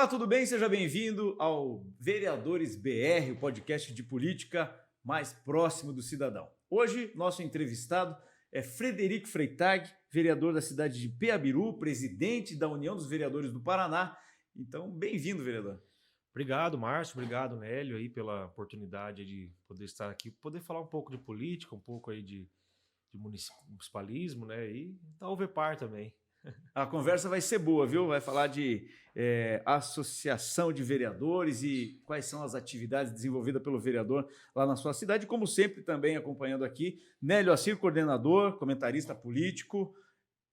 Olá, tudo bem? Seja bem-vindo ao Vereadores BR, o podcast de política mais próximo do cidadão. Hoje, nosso entrevistado é Frederico Freytag, vereador da cidade de Peabiru, presidente da União dos Vereadores do Paraná. Então, bem-vindo, vereador. Obrigado, Márcio. Obrigado, Nélio, aí, pela oportunidade de poder estar aqui, poder falar um pouco de política, um pouco aí de municipalismo, né? E da UVEPAR também. A conversa vai ser boa, viu? Vai falar de associação de vereadores e quais são as atividades desenvolvidas pelo vereador lá na sua cidade. Como sempre, também acompanhando aqui, Nélio Assir, coordenador, comentarista político.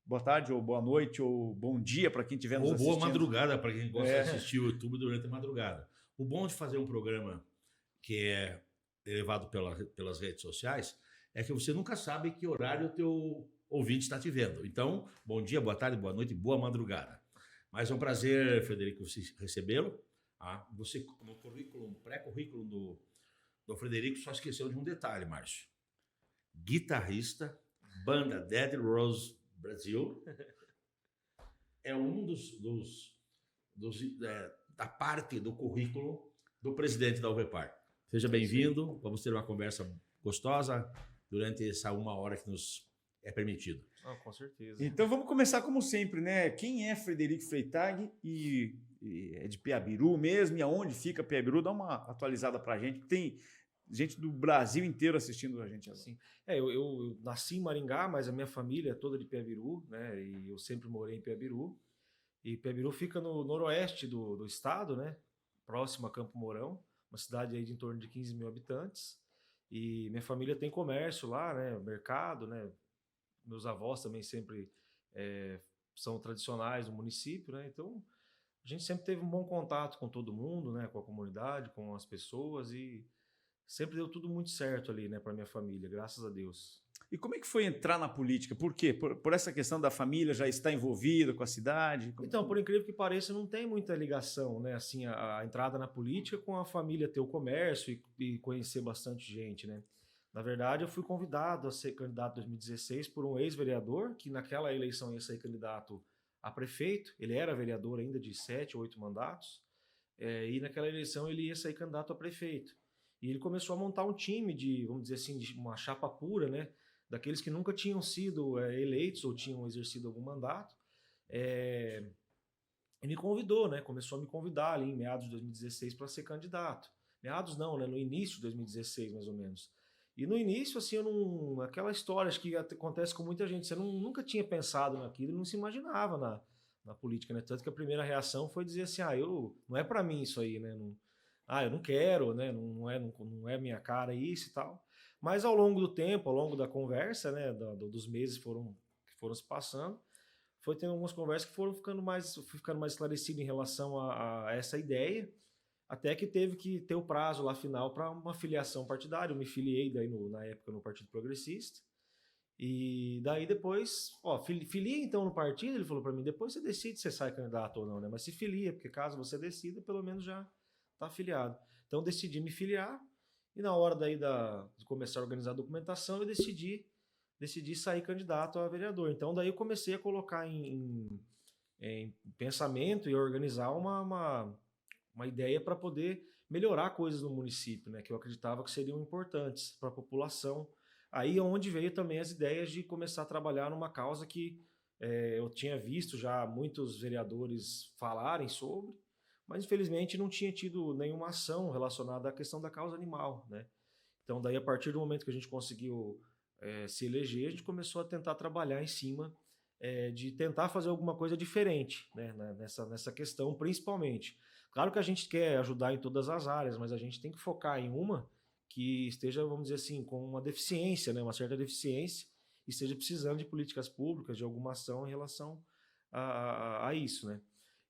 Boa tarde, ou boa noite, ou bom dia para quem estiver nos assistindo. Ou boa madrugada para quem gosta de assistir o YouTube durante a madrugada. O bom de fazer um programa que é levado pelas redes sociais é que você nunca sabe que horário o teu ouvinte está te vendo. Então, bom dia, boa tarde, boa noite, boa madrugada. Mas é um prazer, Frederico, recebê-lo. Você, no pré-currículo do Frederico, só esqueceu de um detalhe, Márcio. Guitarrista, banda Dead Rose Brasil, é um da parte do currículo do presidente da UVEPAR. Seja bem-vindo, vamos ter uma conversa gostosa durante essa 1 hora que nos é permitido. Com certeza. Então vamos começar como sempre, né? Quem é Frederico Freytag e é de Peabiru mesmo? E aonde fica Peabiru? Dá uma atualizada pra gente. Tem gente do Brasil inteiro assistindo a gente agora. Sim. Eu nasci em Maringá, mas a minha família é toda de Peabiru, né? E eu sempre morei em Peabiru. E Peabiru fica no noroeste do estado, né? Próximo a Campo Mourão, uma cidade aí de em torno de 15 mil habitantes. E minha família tem comércio lá, né? Mercado, né? Meus avós também sempre são tradicionais do município, né? Então, a gente sempre teve um bom contato com todo mundo, né? Com a comunidade, com as pessoas e sempre deu tudo muito certo ali, né? Para minha família, graças a Deus. E como é que foi entrar na política? Por quê? Por essa questão da família já estar envolvida com a cidade? Então, por incrível que pareça, não tem muita ligação, né? Assim, a entrada na política com a família ter o comércio e conhecer bastante gente, né? Na verdade, eu fui convidado a ser candidato em 2016 por um ex-vereador, que naquela eleição ia ser candidato a prefeito. Ele era vereador ainda de 7 ou 8 mandatos. E naquela eleição ele ia sair candidato a prefeito. E ele começou a montar um time de, vamos dizer assim, de uma chapa pura, né? Daqueles que nunca tinham sido eleitos ou tinham exercido algum mandato. E me convidou, né? Começou a me convidar ali em meados de 2016 para ser candidato. Meados não, né? No início de 2016, mais ou menos. E no início, assim, aquela história, acho que acontece com muita gente, você nunca tinha pensado naquilo e não se imaginava na política, né? Tanto que a primeira reação foi dizer assim, não é para mim isso aí, né? Eu não quero, né? Não é minha cara isso e tal. Mas ao longo do tempo, ao longo da conversa, né? Dos meses que foram se passando, foi tendo algumas conversas que fui ficando mais esclarecido em relação a essa ideia. Até que teve que ter o prazo lá final para uma filiação partidária. Eu me filiei daí na época no Partido Progressista. E daí depois, filia então no partido, ele falou para mim, depois você decide se você sai candidato ou não, né? Mas se filia, porque caso você decida, pelo menos já está afiliado. Então decidi me filiar e na hora daí de começar a organizar a documentação, eu decidi sair candidato a vereador. Então daí eu comecei a colocar em pensamento e organizar uma ideia para poder melhorar coisas no município, né, que eu acreditava que seriam importantes para a população. Aí é onde veio também as ideias de começar a trabalhar numa causa que eu tinha visto já muitos vereadores falarem sobre, mas infelizmente não tinha tido nenhuma ação relacionada à questão da causa animal, né? Então daí a partir do momento que a gente conseguiu se eleger, a gente começou a tentar trabalhar em cima de tentar fazer alguma coisa diferente, né, nessa questão principalmente. Claro que a gente quer ajudar em todas as áreas, mas a gente tem que focar em uma que esteja, vamos dizer assim, com uma deficiência, né, uma certa deficiência, e esteja precisando de políticas públicas, de alguma ação em relação a isso, né?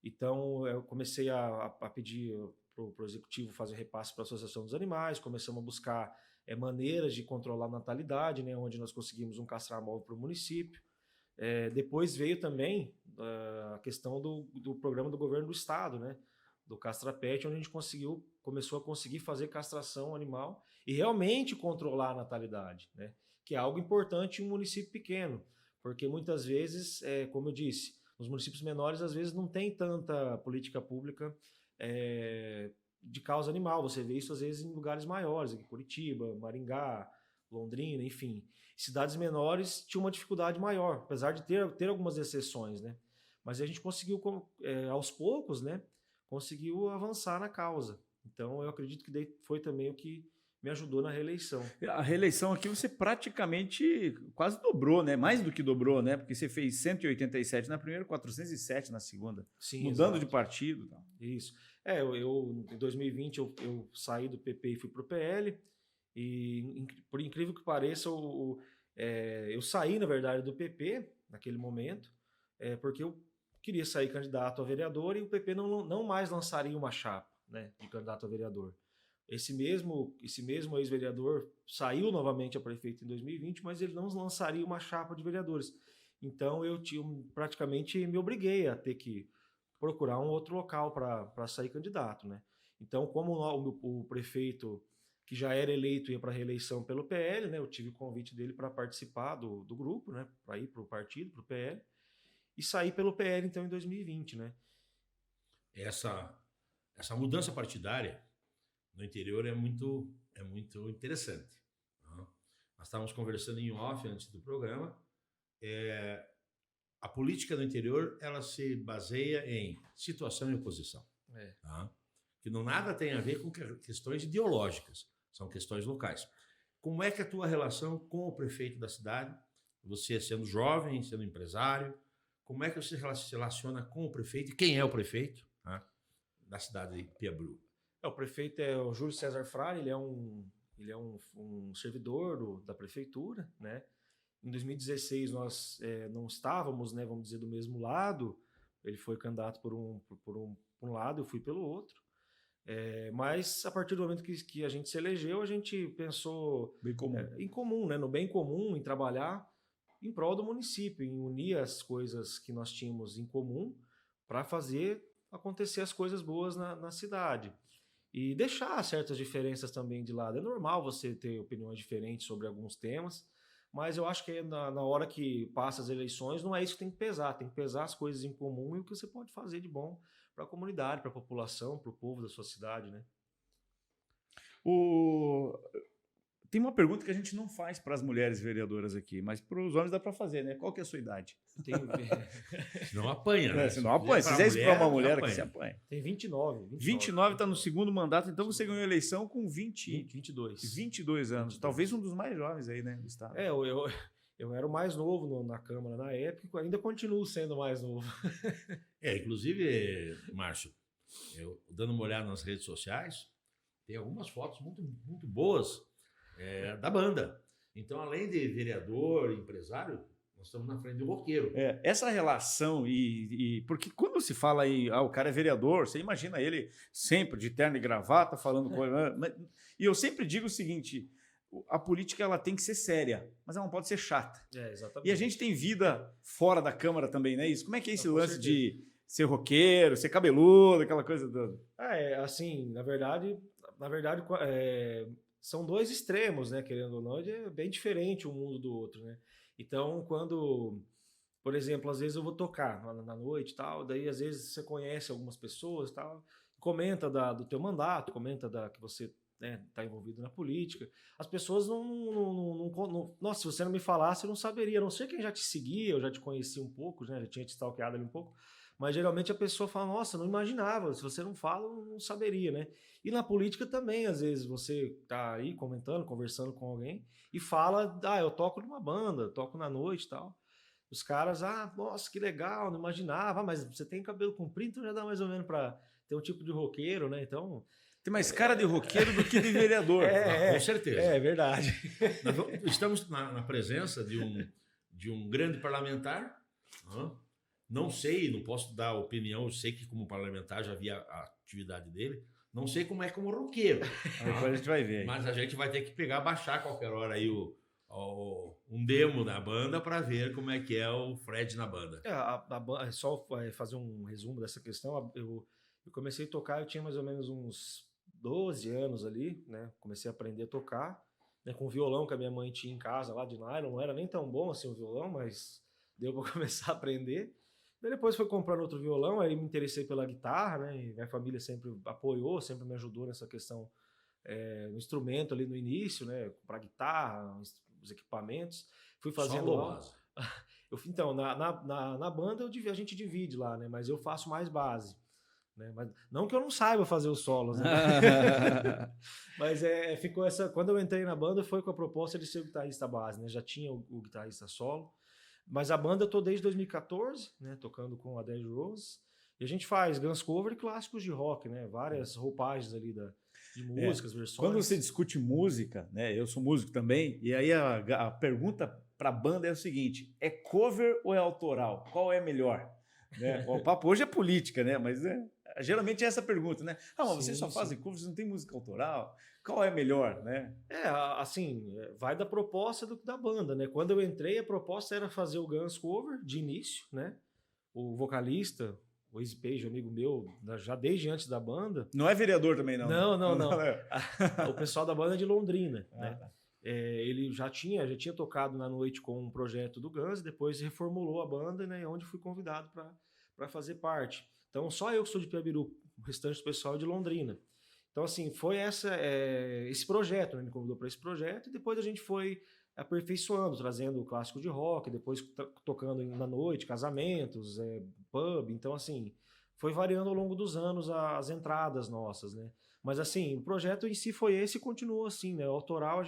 Então, eu comecei a pedir para o executivo fazer repasse para a Associação dos Animais, começamos a buscar maneiras de controlar a natalidade, né, onde nós conseguimos um castramóvel para o município. Depois veio também a questão do programa do governo do estado, né? Do Castrapet, onde a gente começou a conseguir fazer castração animal e realmente controlar a natalidade, né? Que é algo importante em um município pequeno, porque muitas vezes, como eu disse, Nos municípios menores, às vezes, não tem tanta política pública de causa animal. Você vê isso, às vezes, em lugares maiores, aqui Curitiba, Maringá, Londrina, enfim. Cidades menores tinham uma dificuldade maior, apesar de ter algumas exceções, né? Mas a gente conseguiu, aos poucos, né? Conseguiu avançar na causa. Então, eu acredito que daí foi também o que me ajudou na reeleição. A reeleição aqui você praticamente quase dobrou, né? Mais do que dobrou, né? Porque você fez 187 na primeira, 407 na segunda. Sim, mudando exato. de partido. Isso. Eu em 2020 eu saí do PP e fui para o PL. E por incrível que pareça, eu saí, na verdade, do PP naquele momento, porque eu queria sair candidato a vereador e o PP não mais lançaria uma chapa, né, de candidato a vereador. Esse mesmo ex-vereador saiu novamente a prefeito em 2020, mas ele não lançaria uma chapa de vereadores. Então eu praticamente me obriguei a ter que procurar um outro local para sair candidato, né? Então, como o prefeito que já era eleito ia para a reeleição pelo PL, né? Eu tive o convite dele para participar do grupo, né? Para ir para o partido, para o PL, e sair pelo PL então em 2020, né? Essa mudança partidária no interior é muito interessante. Nós estávamos conversando em off antes do programa. A política no interior ela se baseia em situação e oposição, que não nada tem a ver com questões ideológicas, são questões locais. Como é que é a tua relação com o prefeito da cidade? Você sendo jovem, sendo empresário, como é que você se relaciona com o prefeito? E quem é o prefeito da cidade de Piabru? O prefeito é o Júlio César Frade, ele é um servidor da prefeitura, né? Em 2016 nós não estávamos, né, vamos dizer, do mesmo lado. Ele foi candidato por um lado, eu fui pelo outro. Mas a partir do momento que a gente se elegeu, a gente pensou bem comum. Em comum, né, no bem comum, em trabalhar em prol do município, em unir as coisas que nós tínhamos em comum para fazer acontecer as coisas boas na cidade. E deixar certas diferenças também de lado. É normal você ter opiniões diferentes sobre alguns temas, mas eu acho que na hora que passa as eleições, não é isso que tem que pesar as coisas em comum e o que você pode fazer de bom para a comunidade, para a população, para o povo da sua cidade, né? Tem uma pergunta que a gente não faz para as mulheres vereadoras aqui, mas para os homens dá para fazer, né? Qual que é a sua idade? Senão apanha, né? Senão apanha. Se fizer isso para uma mulher, que se apanha. Tem 29. 29 está no segundo mandato, então você ganhou a eleição com 22 anos. 22. Talvez um dos mais jovens aí, né, do estado. Eu era o mais novo na Câmara na época, ainda continuo sendo mais novo. Inclusive, Márcio, eu dando uma olhada nas redes sociais, tem algumas fotos muito, muito boas da banda. Então, além de vereador, empresário, nós estamos na frente do roqueiro. Essa relação porque quando se fala aí, o cara é vereador, você imagina ele sempre de terno e gravata, falando coisa. E eu sempre digo o seguinte: a política ela tem que ser séria, mas ela não pode ser chata. Exatamente. E a gente tem vida fora da Câmara também, não é isso? Como é que é esse lance certeza. de ser roqueiro, ser cabeludo, aquela coisa toda? Assim, na verdade, são dois extremos, né? Querendo ou não, é bem diferente um mundo do outro, né? Então, quando, por exemplo, às vezes eu vou tocar na noite e tal, daí às vezes você conhece algumas pessoas e tal, comenta do teu mandato, comenta que você está envolvido na política. As pessoas nossa, se você não me falasse, eu não saberia. A não sei quem já te seguia, eu já te conhecia um pouco, né? Já tinha te stalkeado ali um pouco. Mas geralmente a pessoa fala, nossa, não imaginava, se você não fala, eu não saberia, né? E na política também, às vezes, você tá aí comentando, conversando com alguém e fala, eu toco numa banda, toco na noite e tal. Os caras, nossa, que legal, não imaginava, mas você tem cabelo comprido, então já dá mais ou menos para ter um tipo de roqueiro, né? Então... Tem mais cara de roqueiro do que de vereador. Com certeza. É verdade. Estamos na presença de um grande parlamentar. Não sei, não posso dar opinião. Eu sei que como parlamentar já vi a atividade dele. Não sei como é como roqueiro. Depois a gente vai ver. Mas a gente vai ter que baixar a qualquer hora aí um demo da banda para ver como é que é o Fred na banda. Só fazer um resumo dessa questão. Eu comecei a tocar, eu tinha mais ou menos uns 12 anos ali, né? Comecei a aprender a tocar, né? Com o violão que a minha mãe tinha em casa lá de nylon. Não era nem tão bom assim o violão, mas deu para começar a aprender. Daí depois foi comprando outro violão, aí me interessei pela guitarra, né? E minha família sempre apoiou, sempre me ajudou nessa questão no instrumento ali no início, né? Comprar guitarra, os equipamentos. Fui fazendo Solo ou aula. base? Então, na banda a gente divide lá, né? Mas eu faço mais base. Né? Mas, não que eu não saiba fazer os solos, né? Mas ficou essa. Quando eu entrei na banda, foi com a proposta de ser o guitarrista base, né? Já tinha o guitarrista solo. Mas a banda eu tô desde 2014, né? Tocando com a Dead Rose. E a gente faz Guns Cover e clássicos de rock, né? Várias roupagens ali de músicas, versões. Quando você discute música, né? Eu sou músico também, e aí a pergunta para a banda é o seguinte: é cover ou é autoral? Qual é melhor? Né? O papo hoje é política, né? Mas geralmente é essa pergunta, né? Ah, mas vocês só fazem cover, vocês não tem música autoral? Qual é melhor, né? Assim, vai da proposta da banda, né? Quando eu entrei, a proposta era fazer o Guns Cover de início, né? O vocalista, o Easy Page, amigo meu, já desde antes da banda. Não é vereador também, não? Não. O pessoal da banda é de Londrina, né? Tá. Ele já tinha tocado na noite com um projeto do Guns, depois reformulou a banda, né? Onde fui convidado para fazer parte. Então, só eu que sou de Piabiru, o restante do pessoal é de Londrina. Então, assim, foi esse projeto, né? Me convidou para esse projeto e depois a gente foi aperfeiçoando, trazendo o clássico de rock, depois tocando na noite, casamentos, pub. Então, assim, foi variando ao longo dos anos as entradas nossas, né? Mas, assim, o projeto em si foi esse e continuou assim, né? O autoral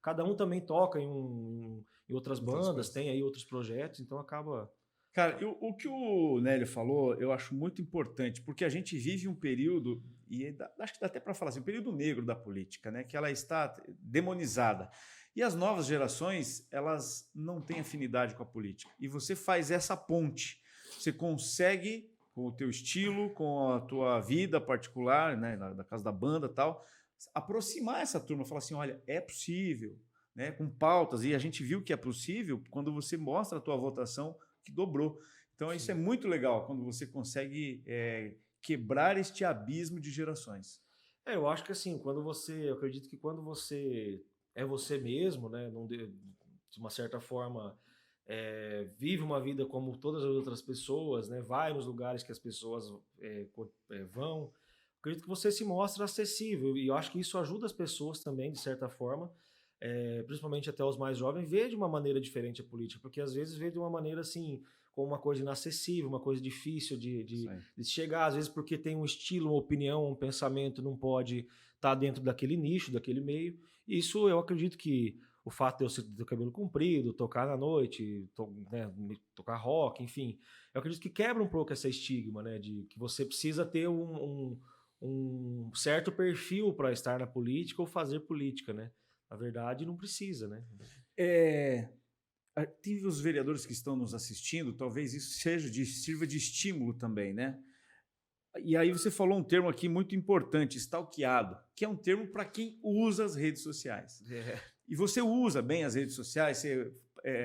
cada um também toca em outras bandas, tem aí outros projetos, então acaba... Cara, o que o Nélio falou, eu acho muito importante, porque a gente vive um período, e acho que dá até para falar assim, um período negro da política, né? Que ela está demonizada. E as novas gerações, elas não têm afinidade com a política. E você faz essa ponte. Você consegue, com o teu estilo, com a tua vida particular, né? Na casa da banda e tal, aproximar essa turma, falar assim, olha, é possível, né? Com pautas. E a gente viu que é possível quando você mostra a tua votação que dobrou. Então, isso é muito legal, quando você consegue quebrar este abismo de gerações. Eu acho que assim, eu acredito que quando você é você mesmo, né, de uma certa forma, vive uma vida como todas as outras pessoas, né, vai nos lugares que as pessoas vão, acredito que você se mostra acessível, e eu acho que isso ajuda as pessoas também, de certa forma, principalmente até os mais jovens, ver de uma maneira diferente a política, porque às vezes vê de uma maneira assim, como uma coisa inacessível, uma coisa difícil de chegar, às vezes porque tem um estilo, uma opinião, um pensamento, não pode estar dentro daquele nicho, daquele meio. Isso eu acredito que o fato de eu ter o cabelo comprido, tocar na noite, tocar rock, enfim, eu acredito que quebra um pouco esse estigma, né, de que você precisa ter um certo perfil para estar na política ou fazer política, né? Na verdade, não precisa, né? Tem os vereadores que estão nos assistindo, talvez isso sirva de estímulo também, né? E aí você falou um termo aqui muito importante, stalkeado, que é um termo para quem usa as redes sociais. E você usa bem as redes sociais,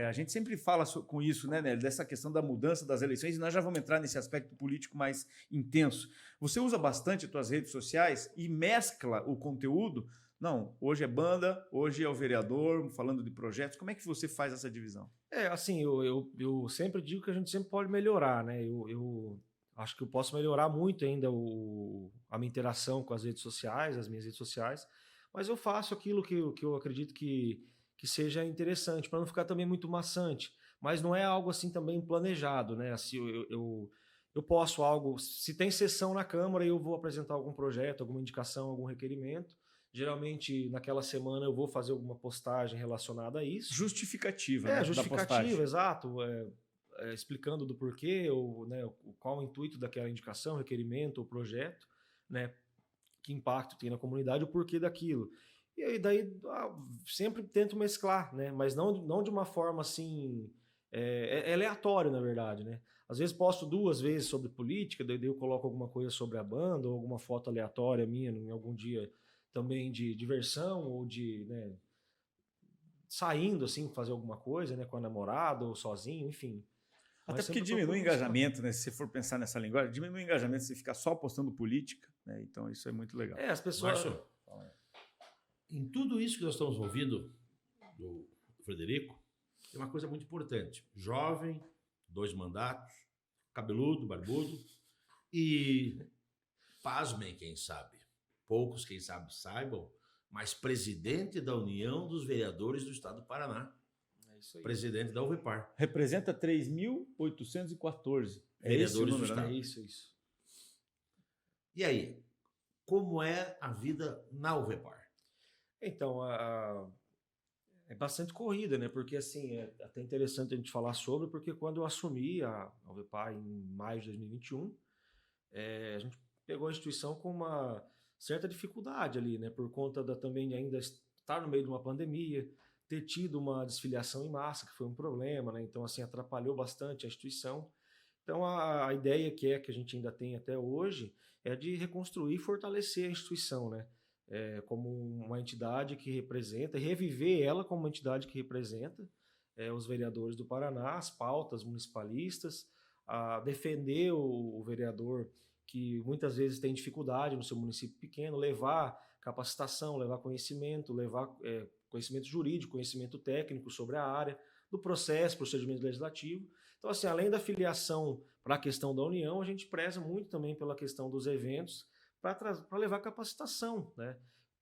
a gente sempre fala com isso, né, dessa questão da mudança das eleições, e nós já vamos entrar nesse aspecto político mais intenso. Você usa bastante as tuas redes sociais e mescla o conteúdo. Não, hoje é banda, hoje é o vereador, falando de projetos. Como é que você faz essa divisão? Assim, eu sempre digo que a gente sempre pode melhorar, né? Eu acho que eu posso melhorar muito ainda a minha interação com as redes sociais, as minhas redes sociais, mas eu faço aquilo que eu acredito que seja interessante, para não ficar também muito maçante. Mas não é algo assim também planejado, né? Assim, eu posso algo... Se tem sessão na Câmara, eu vou apresentar algum projeto, alguma indicação, algum requerimento. Geralmente, naquela semana, eu vou fazer alguma postagem relacionada a isso. Justificativa, né? Justificativa, exato. Explicando do porquê, qual o intuito daquela indicação, requerimento ou projeto, né? Que impacto tem na comunidade, o porquê daquilo. E aí, daí, sempre tento mesclar, né? Mas não de uma forma assim... É aleatório, na verdade, né? Às vezes posto 2 vezes sobre política, daí eu coloco alguma coisa sobre a banda, ou alguma foto aleatória minha em algum dia também de diversão ou de, né, saindo assim, fazer alguma coisa, né, com a namorada ou sozinho, enfim. Até porque diminui o engajamento, né? Se você for pensar nessa linguagem, diminui o engajamento se você ficar só postando política, né? Então isso é muito legal. As pessoas... Márcio, em tudo isso que nós estamos ouvindo do Frederico, tem uma coisa muito importante. Jovem, 2 mandatos, cabeludo, barbudo, e pasmem, quem sabe, poucos, quem sabe, saibam, mas presidente da União dos Vereadores do Estado do Paraná. É isso aí. Presidente da UVEPAR. Representa 3.814. Vereadores do número, Estado. né? Isso. E aí, como é a vida na UVEPAR? Então, é bastante corrida, né? Porque, assim, é até interessante a gente falar sobre, porque quando eu assumi a UVEPAR em maio de 2021, a gente pegou a instituição com uma certa dificuldade ali, né? Por conta também ainda estar no meio de uma pandemia, ter tido uma desfiliação em massa, que foi um problema, né? Então, assim, atrapalhou bastante a instituição. Então, a ideia que a gente ainda tem até hoje é de reconstruir e fortalecer a instituição, né? Como uma entidade que representa, reviver ela como uma entidade que representa os vereadores do Paraná, as pautas municipalistas, a defender o vereador que muitas vezes tem dificuldade no seu município pequeno, levar capacitação, levar conhecimento, levar conhecimento jurídico, conhecimento técnico sobre a área, do processo, procedimento legislativo. Então, assim, além da filiação para a questão da União, a gente preza muito também pela questão dos eventos, para levar capacitação, né?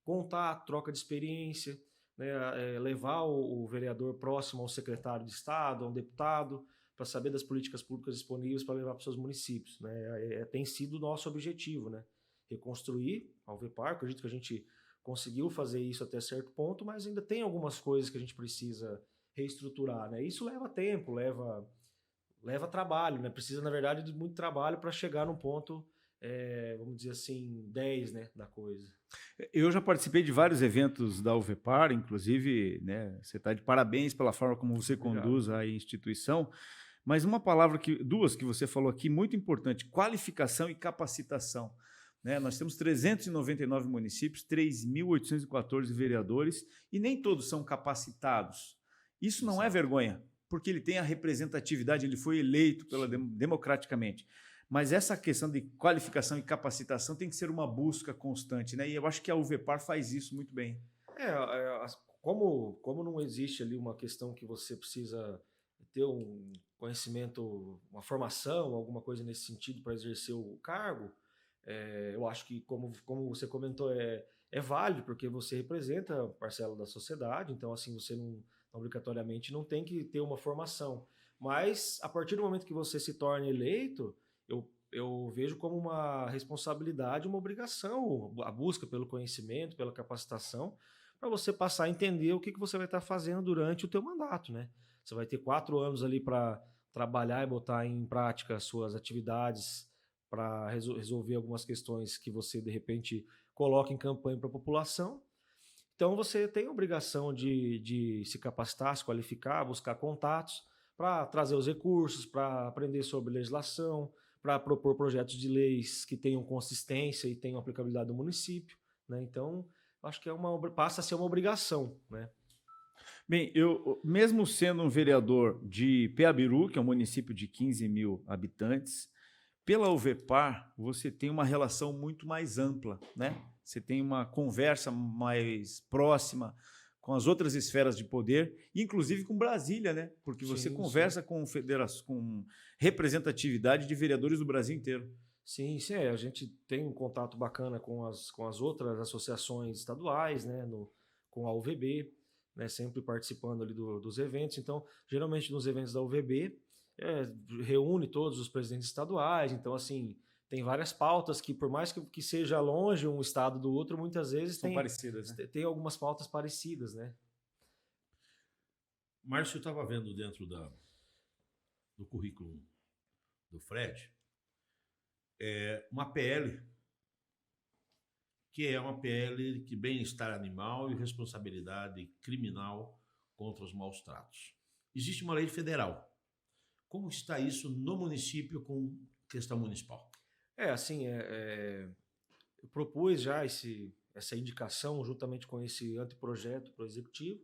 Contato, troca de experiência, né? Levar o vereador próximo ao secretário de Estado, ao deputado, para saber das políticas públicas disponíveis para levar para os seus municípios, né? Tem sido o nosso objetivo, né? Reconstruir a UVEPAR. Acredito que a gente conseguiu fazer isso até certo ponto, mas ainda tem algumas coisas que a gente precisa reestruturar, né? Isso leva tempo, leva trabalho, né? Precisa, na verdade, de muito trabalho para chegar num ponto, vamos dizer assim, 10, né, da coisa. Eu já participei de vários eventos da UVEPAR, inclusive, né, você está de parabéns pela forma como você conduz a instituição, mas duas que você falou aqui, muito importante, qualificação e capacitação. Né? Nós temos 399 municípios, 3.814 vereadores, e nem todos são capacitados. Isso não é vergonha, porque ele tem a representatividade, ele foi eleito democraticamente. Mas essa questão de qualificação e capacitação tem que ser uma busca constante, né? E eu acho que a UVEPAR faz isso muito bem. Como não existe ali uma questão que você precisa ter um conhecimento, uma formação, alguma coisa nesse sentido para exercer o cargo, eu acho que, como você comentou, é válido, porque você representa parcela da sociedade, então, assim, você não obrigatoriamente não tem que ter uma formação. Mas, a partir do momento que você se torna eleito, eu vejo como uma responsabilidade, uma obrigação, a busca pelo conhecimento, pela capacitação, para você passar a entender o que você vai estar fazendo durante o teu mandato, né? Você vai ter 4 anos ali para trabalhar e botar em prática as suas atividades, para resolver algumas questões que você, de repente, coloca em campanha para a população. Então, você tem a obrigação de se capacitar, se qualificar, buscar contatos, para trazer os recursos, para aprender sobre legislação, para propor projetos de leis que tenham consistência e tenham aplicabilidade no município, né? Então, acho que passa a ser uma obrigação, né? Bem, eu mesmo sendo um vereador de Peabiru, que é um município de 15 mil habitantes, pela UVEPAR você tem uma relação muito mais ampla, né? Você tem uma conversa mais próxima com as outras esferas de poder, inclusive com Brasília, né? Porque você conversa com representatividade de vereadores do Brasil inteiro. Sim, a gente tem um contato bacana com as outras associações estaduais, né? Com a UVB, né? Sempre participando ali dos eventos. Então, geralmente nos eventos da UVB, reúne todos os presidentes estaduais. Então, assim, tem várias pautas que, por mais que seja longe um estado do outro, muitas vezes são parecidas, né? Tem algumas pautas parecidas, né? Márcio, eu estava vendo dentro do currículo do Fred uma PL, que é uma PL de bem-estar animal e responsabilidade criminal contra os maus tratos. Existe uma lei federal. Como está isso no município com questão municipal? Eu propus já essa indicação juntamente com esse anteprojeto para o Executivo,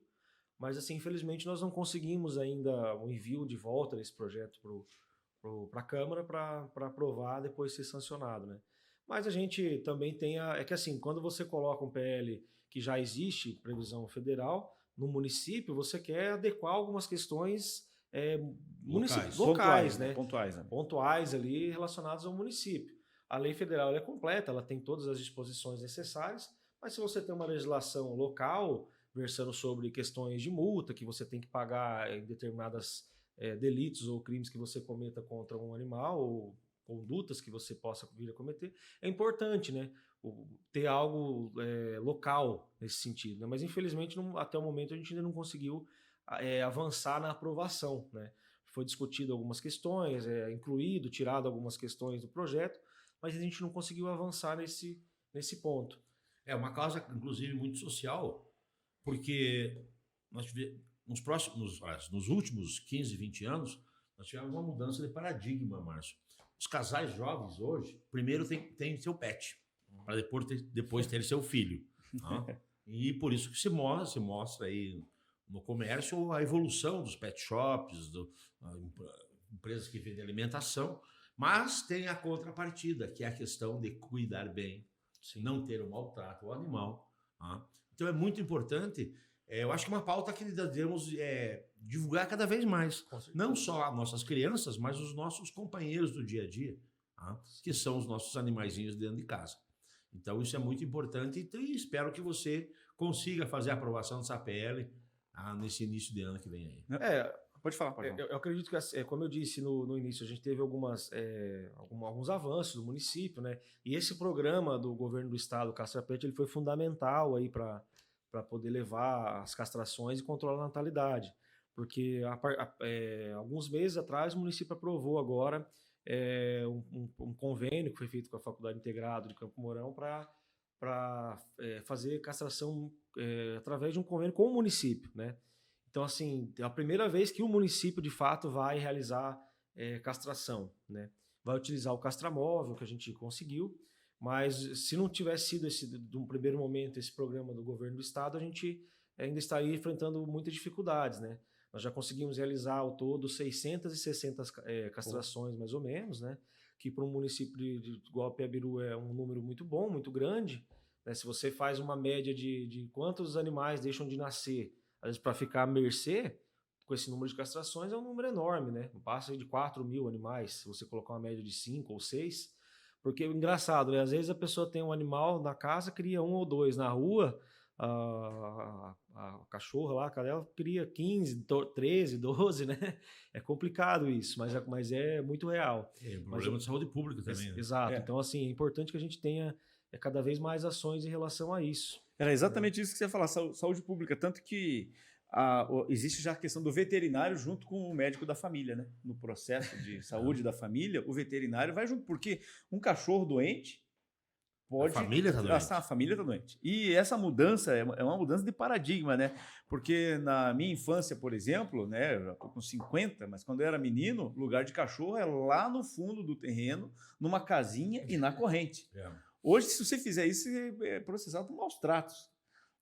mas, assim, infelizmente nós não conseguimos ainda o envio de volta desse projeto para a Câmara para aprovar, depois ser sancionado, né? Mas a gente também tem que, assim, quando você coloca um PL que já existe previsão federal no município, você quer adequar algumas questões locais, né? Pontuais ali relacionados ao município. A lei federal ela é completa, ela tem todas as disposições necessárias, mas se você tem uma legislação local versando sobre questões de multa que você tem que pagar em determinadas delitos ou crimes que você cometa contra um animal ou condutas que você possa vir a cometer, é importante, né? Ter algo local nesse sentido, né? Mas infelizmente até o momento a gente ainda não conseguiu avançar na aprovação, né? Foi discutido algumas questões, tirado algumas questões do projeto, mas a gente não conseguiu avançar nesse ponto. É uma causa, inclusive, muito social, porque nós tivemos, nos últimos 15, 20 anos, nós tivemos uma mudança de paradigma, Márcio. Os casais jovens hoje, primeiro tem seu pet, para depois ter seu filho. Tá? E por isso que se mostra aí no comércio a evolução dos pet shops, empresas que vendem alimentação, mas tem a contrapartida, que é a questão de cuidar bem, não ter um maltrato ao animal. Tá? Então é muito importante, eu acho que uma pauta que devemos divulgar cada vez mais, não só as nossas crianças, mas os nossos companheiros do dia a dia, tá? Que são os nossos animaizinhos dentro de casa. Então isso é muito importante e espero que você consiga fazer a aprovação dessa PL nesse início de ano que vem aí. Pode falar. Eu acredito que, como eu disse no início, a gente teve alguns avanços do município, né? E esse programa do governo do estado, o Castra Pet, ele foi fundamental aí para poder levar as castrações e controlar a natalidade. Porque alguns meses atrás o município aprovou agora um convênio que foi feito com a Faculdade Integrado de Campo Mourão para fazer castração através de um convênio com o município, né? Então, assim, é a primeira vez que o município, de fato, vai realizar castração, né? Vai utilizar o castramóvel que a gente conseguiu, mas se não tivesse sido de um primeiro momento esse programa do governo do estado, a gente ainda estaria enfrentando muitas dificuldades, né? Nós já conseguimos realizar ao todo 660 castrações, mais ou menos, né? Que para um município igual a Piabiru é um número muito bom, muito grande, né? Se você faz uma média de quantos animais deixam de nascer, às vezes para ficar à mercê, com esse número de castrações é um número enorme, né? Passa de 4 mil animais, se você colocar uma média de 5 ou 6, porque é engraçado, né? Às vezes a pessoa tem um animal na casa, cria 1 ou 2, na rua a cachorra lá, a cadela, cria 15, 13, 12, né? É complicado isso, mas é muito real. É um problema de saúde pública também, né? Exato, então assim, é importante que a gente tenha cada vez mais ações em relação a isso. Era exatamente isso que você ia falar, saúde pública, tanto que existe já a questão do veterinário junto com o médico da família, né? No processo de saúde da família, o veterinário vai junto, porque um cachorro doente pode... A família está doente. A família está doente. E essa mudança é uma mudança de paradigma, né? Porque na minha infância, por exemplo, né? Eu estou com 50, mas quando eu era menino, lugar de cachorro é lá no fundo do terreno, numa casinha e na corrente. Hoje, se você fizer isso, você é processado por maus tratos.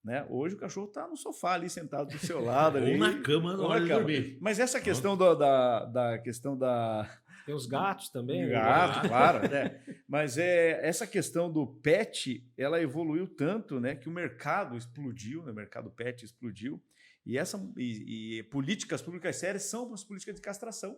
Né? Hoje o cachorro está no sofá ali, sentado do seu lado. Ou na cama na hora de dormir. Mas essa questão questão da... Tem os gatos também. Gato, claro. Né? Mas essa questão do pet, ela evoluiu tanto, né, que o mercado explodiu, né? O mercado pet explodiu. E políticas públicas sérias são as políticas de castração.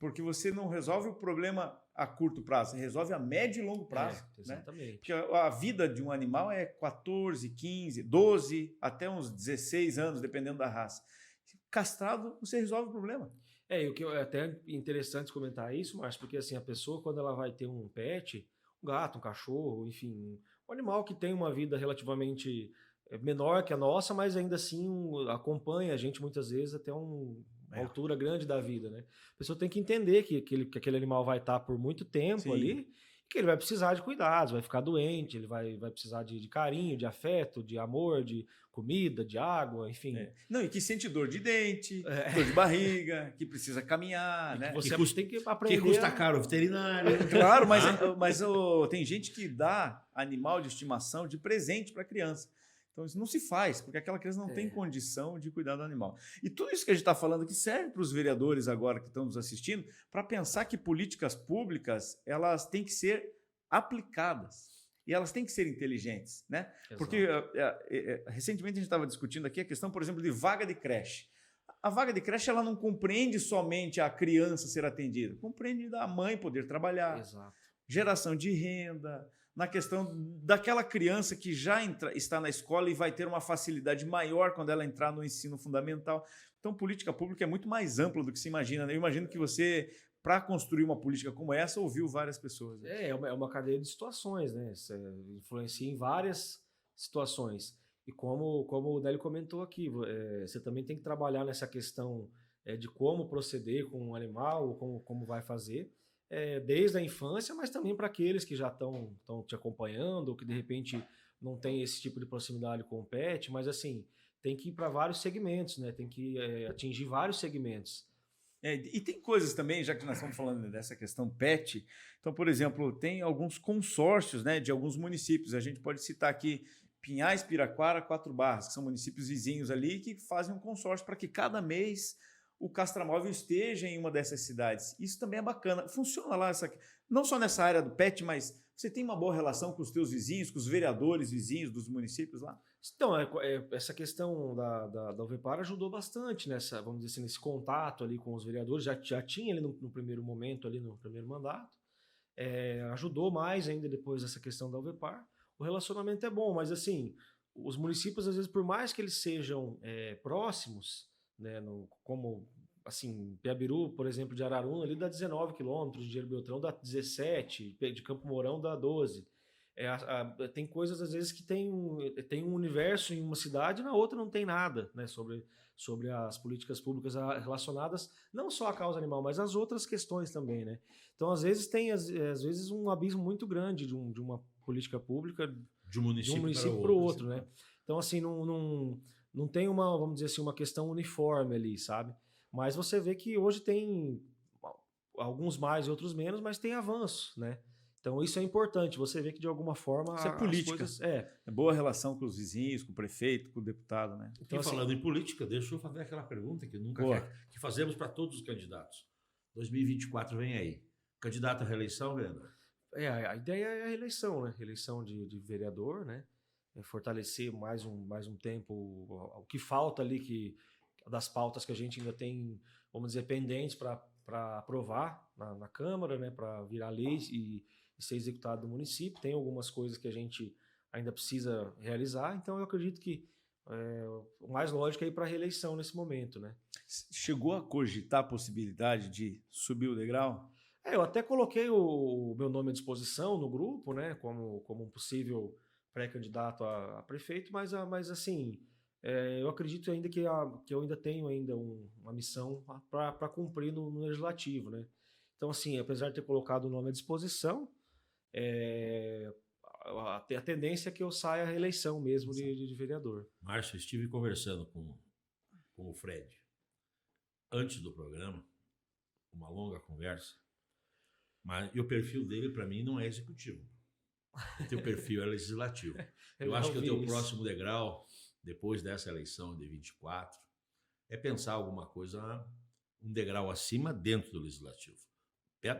Porque você não resolve o problema a curto prazo, você resolve a médio e longo prazo. Exatamente. Né? Porque a vida de um animal é 14, 15, 12, até uns 16 anos, dependendo da raça. Castrado, você resolve o problema. E o que é até interessante comentar isso, Márcio, porque assim, a pessoa, quando ela vai ter um pet, um gato, um cachorro, enfim, um animal que tem uma vida relativamente menor que a nossa, mas ainda assim acompanha a gente muitas vezes até uma altura grande da vida, né? A pessoa tem que entender que aquele animal vai estar por muito tempo ali, que ele vai precisar de cuidados, vai ficar doente, ele vai precisar de carinho, de afeto, de amor, de comida, de água, enfim. Não, e que sente dor de dente, dor de barriga, que precisa caminhar, né? Você tem que aprender. Que custa caro o veterinário. Claro, mas tem gente que dá animal de estimação de presente para a criança. Então, isso não se faz, porque aquela criança não tem condição de cuidar do animal. E tudo isso que a gente está falando aqui serve para os vereadores agora que estão nos assistindo, para pensar que políticas públicas, elas têm que ser aplicadas. E elas têm que ser inteligentes, né? Exato. Porque recentemente a gente estava discutindo aqui a questão, por exemplo, de vaga de creche. A vaga de creche ela não compreende somente a criança ser atendida, compreende da mãe poder trabalhar, Exato. geração de renda, na questão daquela criança que já está na escola e vai ter uma facilidade maior quando ela entrar no ensino fundamental. Então, política pública é muito mais ampla do que se imagina, né? Eu imagino que você, para construir uma política como essa, ouviu várias pessoas. Né? É uma cadeia de situações, né? Você influencia em várias situações. E como o Délio comentou aqui, você também tem que trabalhar nessa questão de como proceder com um animal, ou como vai fazer, desde a infância, mas também para aqueles que já estão te acompanhando, ou que de repente não tem esse tipo de proximidade com o pet, mas assim, tem que ir para vários segmentos, né? Tem que atingir vários segmentos. E tem coisas também, já que nós estamos falando dessa questão pet, então, por exemplo, tem alguns consórcios, né, de alguns municípios, a gente pode citar aqui Pinhais, Piraquara, Quatro Barras, que são municípios vizinhos ali, que fazem um consórcio para que cada mês o castramóvel esteja em uma dessas cidades. Isso também é bacana. Funciona lá, não só nessa área do pet, mas você tem uma boa relação com os teus vizinhos, com os vereadores vizinhos dos municípios lá? Então, essa questão da UVEPAR ajudou bastante nessa, vamos dizer assim, nesse contato ali com os vereadores, já tinha ali no primeiro momento, ali no primeiro mandato, ajudou mais ainda depois dessa questão da UVEPAR. O relacionamento é bom, mas assim, os municípios, às vezes, por mais que eles sejam próximos, né, como assim, Piabiru, por exemplo, de Araruna, ali dá 19 quilômetros, de Ribeirão Beltrão dá 17, de Campo Mourão dá 12. Tem coisas, às vezes, que tem um universo em uma cidade e na outra não tem nada, né, sobre as políticas públicas relacionadas não só à causa animal, mas às outras questões também, né? Então, às vezes, tem às vezes um abismo muito grande de uma política pública de um município para o outro, né? Então, assim, não tem uma, vamos dizer assim, uma questão uniforme ali, sabe? Mas você vê que hoje tem alguns mais e outros menos, mas tem avanço, né? Então isso é importante, você vê que de alguma forma isso é política. Coisas, boa relação com os vizinhos, com o prefeito, com o deputado, né? Então, falando em política, deixa eu fazer aquela pergunta que que fazemos para todos os candidatos. 2024 vem aí. Candidato à reeleição, vereador? A ideia é a reeleição, né? Reeleição de vereador, né? Fortalecer mais um tempo o que falta ali das pautas que a gente ainda tem, vamos dizer, pendentes para aprovar na Câmara, né? Para virar lei e ser executado no município. Tem algumas coisas que a gente ainda precisa realizar, então eu acredito que o mais lógico é ir para a reeleição nesse momento, né? Chegou a cogitar a possibilidade de subir o degrau? Eu até coloquei o meu nome à disposição no grupo, né, como um possível pré-candidato a prefeito, mas assim, eu acredito ainda que eu ainda tenho uma missão para cumprir no legislativo, né? Então, assim, apesar de ter colocado o nome à disposição, a tendência é que eu saia à reeleição mesmo de vereador. Márcio, estive conversando com o Fred antes do programa, uma longa conversa, mas o perfil dele, para mim, não é executivo. O teu perfil é legislativo. Eu acho que o teu próximo degrau, depois dessa eleição de 24, é pensar alguma coisa, um degrau acima dentro do legislativo.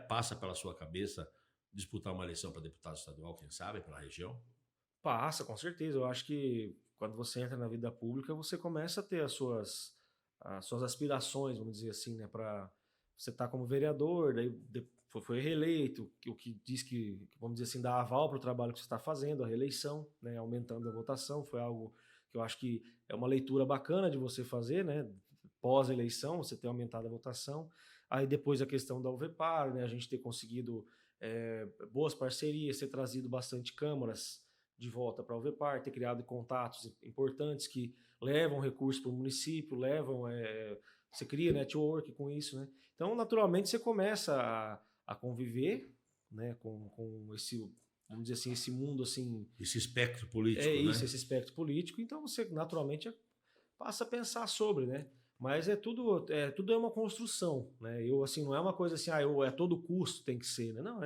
Passa pela sua cabeça disputar uma eleição para deputado estadual, quem sabe, pela região? Passa, com certeza. Eu acho que quando você entra na vida pública, você começa a ter as suas aspirações, vamos dizer assim, né? Para você estar como vereador, daí foi reeleito, o que diz que, vamos dizer assim, dá aval para o trabalho que você está fazendo, a reeleição, né? Aumentando a votação, foi algo que eu acho que é uma leitura bacana de você fazer, né? Pós-eleição, você ter aumentado a votação. Aí depois a questão da UVEPAR, né? A gente ter conseguido boas parcerias, ter trazido bastante câmaras de volta para a UVEPAR, ter criado contatos importantes que levam recursos para o município, você cria network com isso, né? Então, naturalmente, você começa a conviver, né, com esse, vamos dizer assim, esse mundo assim... Esse espectro político, né? Esse espectro político. Então, você naturalmente passa a pensar sobre, né? Mas tudo é uma construção, né? Assim, não é uma coisa assim, a todo custo tem que ser, né? Não,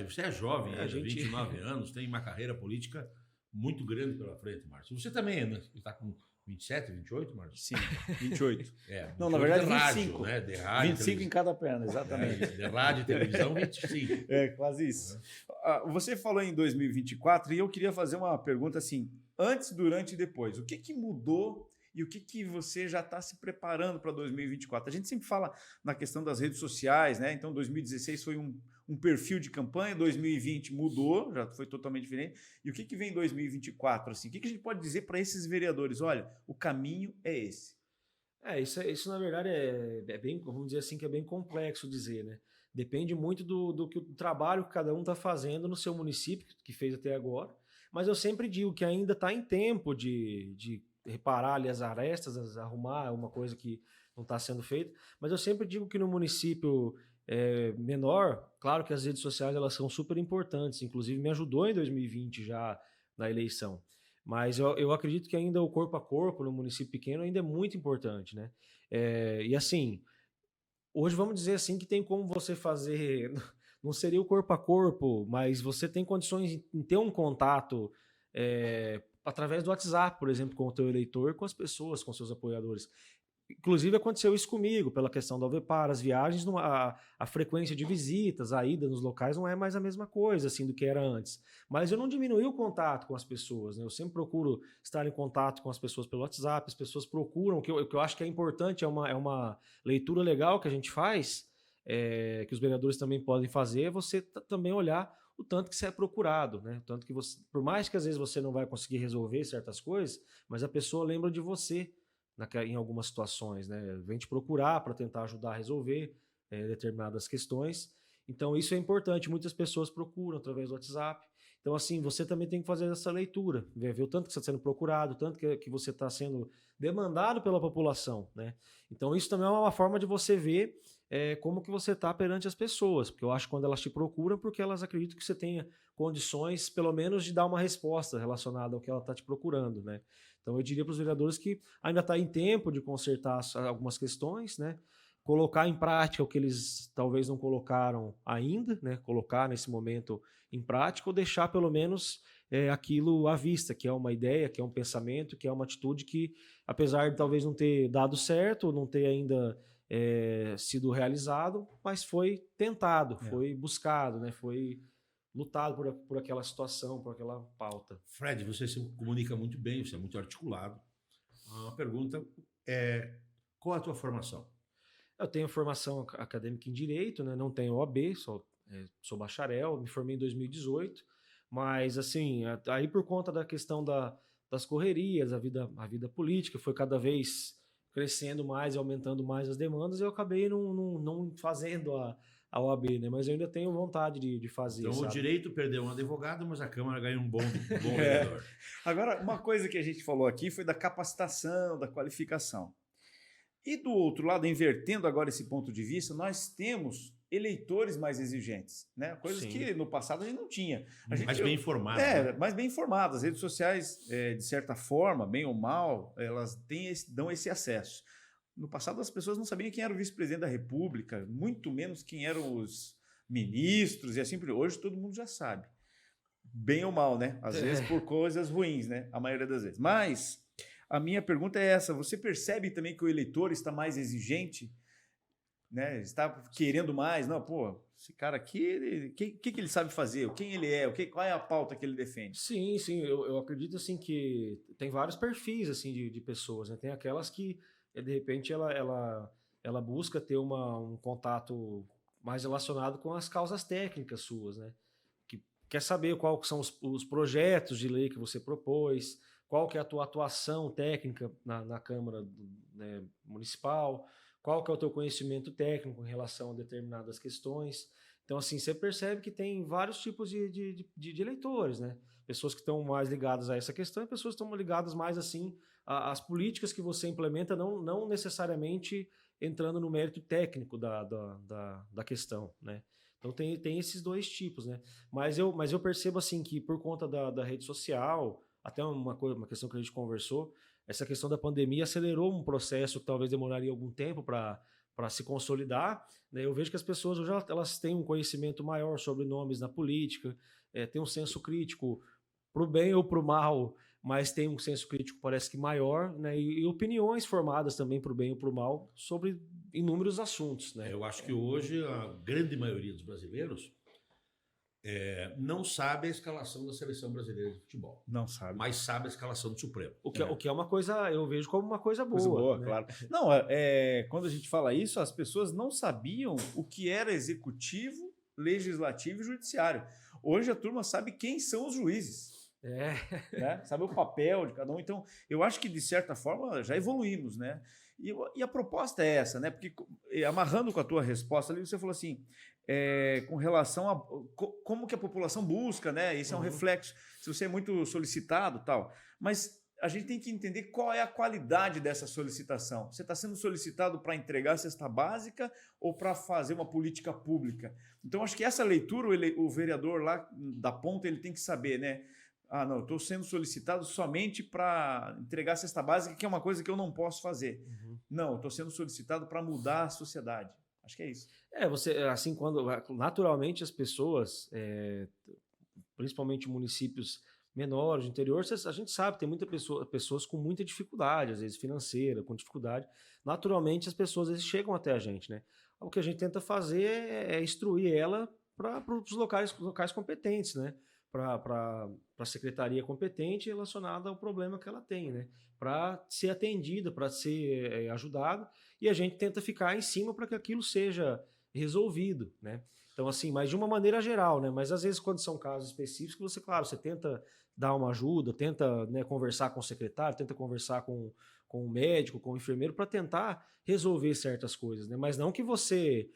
você é jovem, 29 anos, tem uma carreira política muito grande pela frente, Márcio. Você também, né? Está com 27, 28, Márcio? Sim, 28. Não, na verdade, de 25. Rádio, né? De rádio, 25 em cada perna, exatamente. De rádio e televisão, 25. Quase isso. Você falou em 2024 e eu queria fazer uma pergunta assim, antes, durante e depois. O que mudou e o que você já está se preparando para 2024? A gente sempre fala na questão das redes sociais, né? Então, 2016 foi um perfil de campanha, 2020 mudou, já foi totalmente diferente. E o que vem em 2024? Assim? O que a gente pode dizer para esses vereadores? Olha, o caminho é esse. Isso na verdade é bem, vamos dizer assim, que é bem complexo dizer, né? Depende muito do trabalho que cada um está fazendo no seu município, que fez até agora. Mas eu sempre digo que ainda está em tempo de reparar ali as arestas, arrumar uma coisa que não está sendo feita. Mas eu sempre digo que no município menor, claro que as redes sociais elas são super importantes, inclusive me ajudou em 2020 já na eleição. Mas eu acredito que ainda o corpo a corpo no município pequeno ainda é muito importante, né? E assim, hoje vamos dizer assim que tem como você fazer, não seria o corpo a corpo, mas você tem condições de ter um contato através do WhatsApp, por exemplo, com o teu eleitor, com as pessoas, com seus apoiadores. Inclusive aconteceu isso comigo, pela questão da Alvepar, as viagens, a frequência de visitas, a ida nos locais não é mais a mesma coisa assim do que era antes. Mas eu não diminui o contato com as pessoas, né? Eu sempre procuro estar em contato com as pessoas pelo WhatsApp, as pessoas procuram, o que eu acho que é importante, é uma leitura legal que a gente faz, que os vereadores também podem fazer, é você também olhar o tanto que você é procurado, né? O tanto que você, por mais que às vezes você não vai conseguir resolver certas coisas, mas a pessoa lembra de você em algumas situações, né? Vem te procurar para tentar ajudar a resolver determinadas questões. Então, isso é importante. Muitas pessoas procuram através do WhatsApp. Então, assim, você também tem que fazer essa leitura, ver o tanto que você está sendo procurado, o tanto que você está sendo demandado pela população, né? Então, isso também é uma forma de você ver como que você está perante as pessoas, porque eu acho que quando elas te procuram, porque elas acreditam que você tenha condições, pelo menos, de dar uma resposta relacionada ao que ela está te procurando, né? Então, eu diria para os vereadores que ainda está em tempo de consertar algumas questões, né? Colocar em prática o que eles talvez não colocaram ainda, né? Colocar nesse momento em prática ou deixar pelo menos aquilo à vista, que é uma ideia, que é um pensamento, que é uma atitude que, apesar de talvez não ter dado certo, não ter ainda sido realizado, mas foi tentado, foi buscado, né? Foi lutado por aquela situação, por aquela pauta. Fred, você se comunica muito bem, você é muito articulado. Uma pergunta qual a tua formação? Eu tenho formação acadêmica em Direito, né? Não tenho OAB, sou bacharel, me formei em 2018, mas assim, aí por conta da questão das correrias, a vida política foi cada vez crescendo mais e aumentando mais as demandas, eu acabei não fazendo a OAB, né? Mas eu ainda tenho vontade de fazer. Então, sabe? O direito perdeu um advogado, mas a Câmara ganhou um bom vereador. Agora, uma coisa que a gente falou aqui foi da capacitação, da qualificação. E do outro lado, invertendo agora esse ponto de vista, nós temos eleitores mais exigentes, né? Coisas Sim. que no passado a gente não tinha. Mais bem informado. Mais bem informadas. As redes sociais, de certa forma, bem ou mal, elas dão esse acesso. No passado, as pessoas não sabiam quem era o vice-presidente da República, muito menos quem eram os ministros e assim por diante. Hoje todo mundo já sabe. Bem ou mal, né? Às vezes por coisas ruins, né? A maioria das vezes. Mas a minha pergunta é essa: você percebe também que o eleitor está mais exigente, né? Está querendo mais? Não, pô, esse cara aqui, o que ele sabe fazer? Quem ele é? Qual é a pauta que ele defende? Sim, eu acredito assim que tem vários perfis assim de pessoas, né? Tem aquelas que de repente ela busca ter um contato mais relacionado com as causas técnicas suas, né? Que quer saber quais são os projetos de lei que você propôs, qual que é a tua atuação técnica na Câmara, né, Municipal, qual que é o teu conhecimento técnico em relação a determinadas questões. Então, assim, você percebe que tem vários tipos de eleitores, né? Pessoas que estão mais ligadas a essa questão e pessoas que estão ligadas mais, assim, às políticas que você implementa, não necessariamente entrando no mérito técnico da questão, né? Então, tem esses dois tipos, né? Mas eu percebo, assim, que por conta da rede social, até uma questão que a gente conversou, essa questão da pandemia acelerou um processo que talvez demoraria algum tempo para se consolidar, né? Eu vejo que as pessoas hoje elas têm um conhecimento maior sobre nomes na política, têm um senso crítico para o bem ou para o mal, mas tem um senso crítico parece que maior, né? E opiniões formadas também para o bem ou para o mal sobre inúmeros assuntos, né? Eu acho que hoje a grande maioria dos brasileiros não sabe a escalação da seleção brasileira de futebol, Não sabe. mas sabe a escalação do Supremo. O que é uma coisa, eu vejo como uma coisa boa. Coisa boa, né? claro. Não, quando a gente fala isso, as pessoas não sabiam o que era executivo, legislativo e judiciário. Hoje a turma sabe quem são os juízes. Né? Sabe o papel de cada um. Então, eu acho que, de certa forma, já evoluímos, né? E a proposta é essa, né? Porque, amarrando com a tua resposta ali, você falou assim, com relação a como que a população busca, né? Isso é um reflexo. Se você é muito solicitado, tal. Mas a gente tem que entender qual é a qualidade dessa solicitação. Você está sendo solicitado para entregar a cesta básica ou para fazer uma política pública? Então, acho que essa leitura, o vereador lá da ponta, ele tem que saber, né? Ah, não, eu estou sendo solicitado somente para entregar a cesta básica, que é uma coisa que eu não posso fazer. Não, eu estou sendo solicitado para mudar a sociedade. Acho que é isso. Você, assim, quando naturalmente as pessoas, principalmente municípios menores, do interior, a gente sabe, tem pessoas com muita dificuldade, às vezes financeira, com dificuldade. Naturalmente as pessoas às vezes chegam até a gente, né? O que a gente tenta fazer é instruir ela para os locais competentes, né? Para a secretaria competente relacionada ao problema que ela tem, né? Para ser atendida, para ser ajudada, e a gente tenta ficar em cima para que aquilo seja resolvido, né? Então, assim, mas de uma maneira geral, né? Mas às vezes, quando são casos específicos, você tenta dar uma ajuda, tenta, né, conversar com o secretário, tenta conversar com o médico, com o enfermeiro, para tentar resolver certas coisas, né? Mas não que você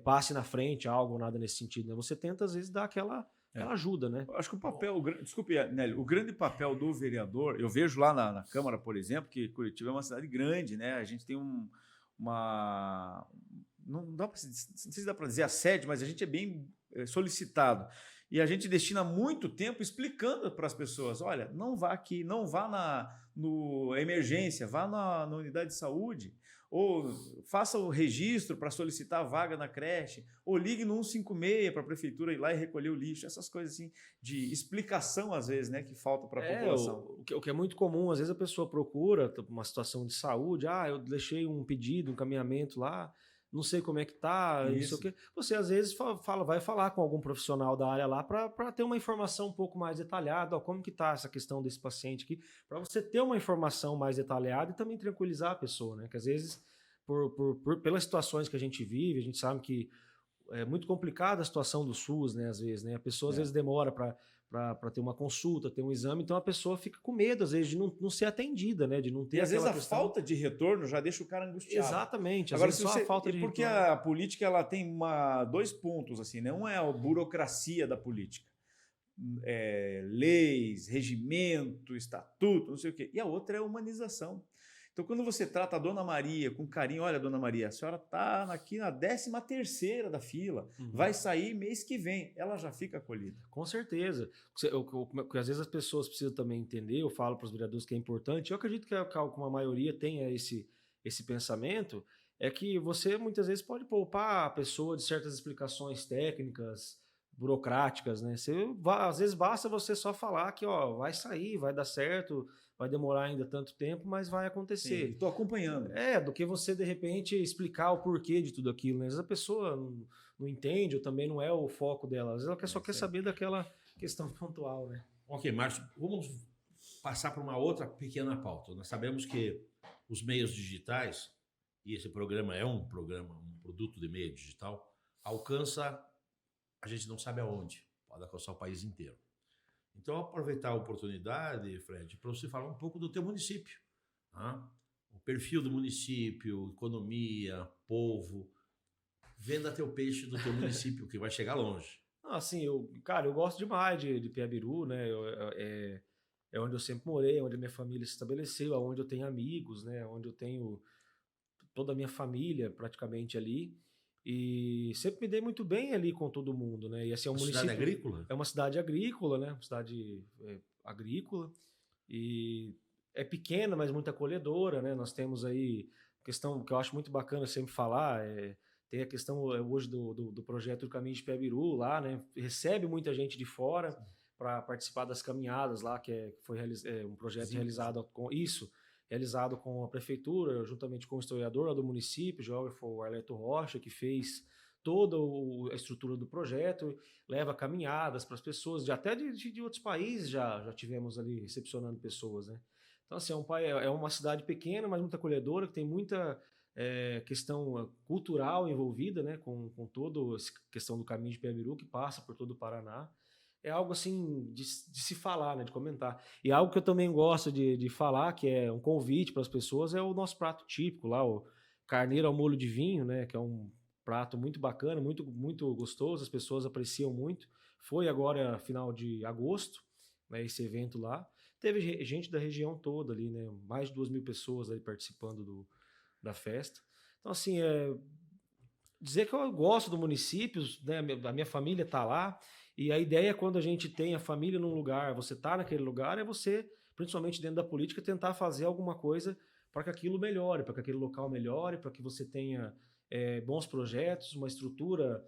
passe na frente algo ou nada nesse sentido, né? Você tenta, às vezes, dar aquela ajuda, né? Eu acho que desculpe, Nélio, o grande papel do vereador, eu vejo lá na Câmara, por exemplo, que Curitiba é uma cidade grande, né? A gente tem uma... Não sei se dá para dizer assédio, mas a gente é bem solicitado. E a gente destina muito tempo explicando para as pessoas, olha, não vá aqui, não vá no emergência, vá na unidade de saúde, ou faça o registro para solicitar a vaga na creche, ou ligue no 156 para a prefeitura ir lá e recolher o lixo, essas coisas assim de explicação, às vezes, né, que falta para a população. O que é muito comum, às vezes a pessoa procura uma situação de saúde, eu deixei um pedido, um encaminhamento lá, não sei como é que tá, isso que você às vezes vai falar com algum profissional da área lá para ter uma informação um pouco mais detalhada, como que tá essa questão desse paciente aqui, para você ter uma informação mais detalhada e também tranquilizar a pessoa, né? Que às vezes pelas situações que a gente vive, a gente sabe que é muito complicada a situação do SUS, né? Às vezes, né? A pessoa às vezes demora para ter uma consulta, ter um exame, então a pessoa fica com medo, às vezes, de não ser atendida, né? De não ter. E às vezes a falta de retorno já deixa o cara angustiado. Exatamente. Agora, só a falta de retorno. Porque a política ela tem dois pontos, assim, né? Um é a burocracia da política. Leis, regimento, estatuto, não sei o quê. E a outra é a humanização. Então, quando você trata a Dona Maria com carinho, olha, Dona Maria, a senhora está aqui na 13ª da fila, vai sair mês que vem, ela já fica acolhida. Com certeza. O que às vezes as pessoas precisam também entender, eu falo para os vereadores que é importante, eu acredito que a maioria tenha esse pensamento, é que você muitas vezes pode poupar a pessoa de certas explicações técnicas, burocráticas, né? Às vezes basta você só falar que vai sair, vai dar certo, vai demorar ainda tanto tempo, mas vai acontecer. Estou acompanhando. Do que você, de repente, explicar o porquê de tudo aquilo, né? Às vezes a pessoa não entende, ou também não é o foco dela. Às vezes ela só quer saber daquela questão pontual, né? Ok, Márcio, vamos passar para uma outra pequena pauta. Nós sabemos que os meios digitais, e esse programa é um produto de meio digital, alcança, a gente não sabe aonde, pode alcançar o país inteiro. Então, aproveitar a oportunidade, Fred, para você falar um pouco do teu município. O perfil do município, economia, povo. Venda teu peixe do teu município, que vai chegar longe. Assim, eu gosto demais de Piabiru, né? É onde eu sempre morei, onde a minha família se estabeleceu, onde eu tenho amigos, né? Onde eu tenho toda a minha família praticamente ali. E sempre me dei muito bem ali com todo mundo, né? E assim, é um município. Cidade agrícola? É uma cidade agrícola, né? Uma cidade agrícola. E é pequena, mas muito acolhedora, né? Nós temos aí questão que eu acho muito bacana sempre falar, tem a questão hoje do projeto do Caminho de Piabiru lá, né? Recebe muita gente de fora para participar das caminhadas lá, que foi um projeto realizado com a prefeitura, juntamente com o historiador lá do município, o geógrafo Arleto Rocha, que fez toda a estrutura do projeto, leva caminhadas para as pessoas, até de outros países já tivemos ali recepcionando pessoas, né? Então, assim, é uma cidade pequena, mas muito acolhedora, que tem muita questão cultural envolvida, né? Com toda a questão do caminho de Piabiru, que passa por todo o Paraná. É algo assim de se falar, né, de comentar. E algo que eu também gosto de falar, que é um convite para as pessoas, é o nosso prato típico lá, o carneiro ao molho de vinho, né, que é um prato muito bacana, muito, muito gostoso, as pessoas apreciam muito. Foi agora final de agosto, né, esse evento lá. Teve gente da região toda ali, né, mais de 2.000 pessoas ali participando da festa. Então, assim, dizer que eu gosto do município, né, a minha família está lá. E a ideia é quando a gente tem a família num lugar, você está naquele lugar, é você, principalmente dentro da política, tentar fazer alguma coisa para que aquilo melhore, para que aquele local melhore, para que você tenha bons projetos, uma estrutura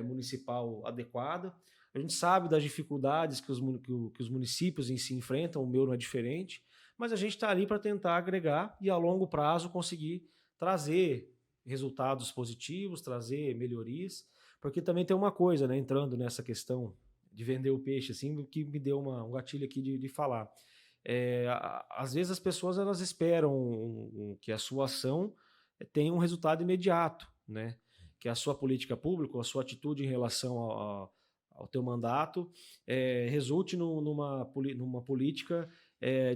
municipal adequada. A gente sabe das dificuldades que os municípios em si enfrentam, o meu não é diferente, mas a gente está ali para tentar agregar e a longo prazo conseguir trazer resultados positivos, trazer melhorias. Porque também tem uma coisa, né, entrando nessa questão de vender o peixe, assim, que me deu um gatilho aqui de falar. Às vezes as pessoas elas esperam que a sua ação tenha um resultado imediato, né? Que a sua política pública, a sua atitude em relação ao teu mandato resulte numa política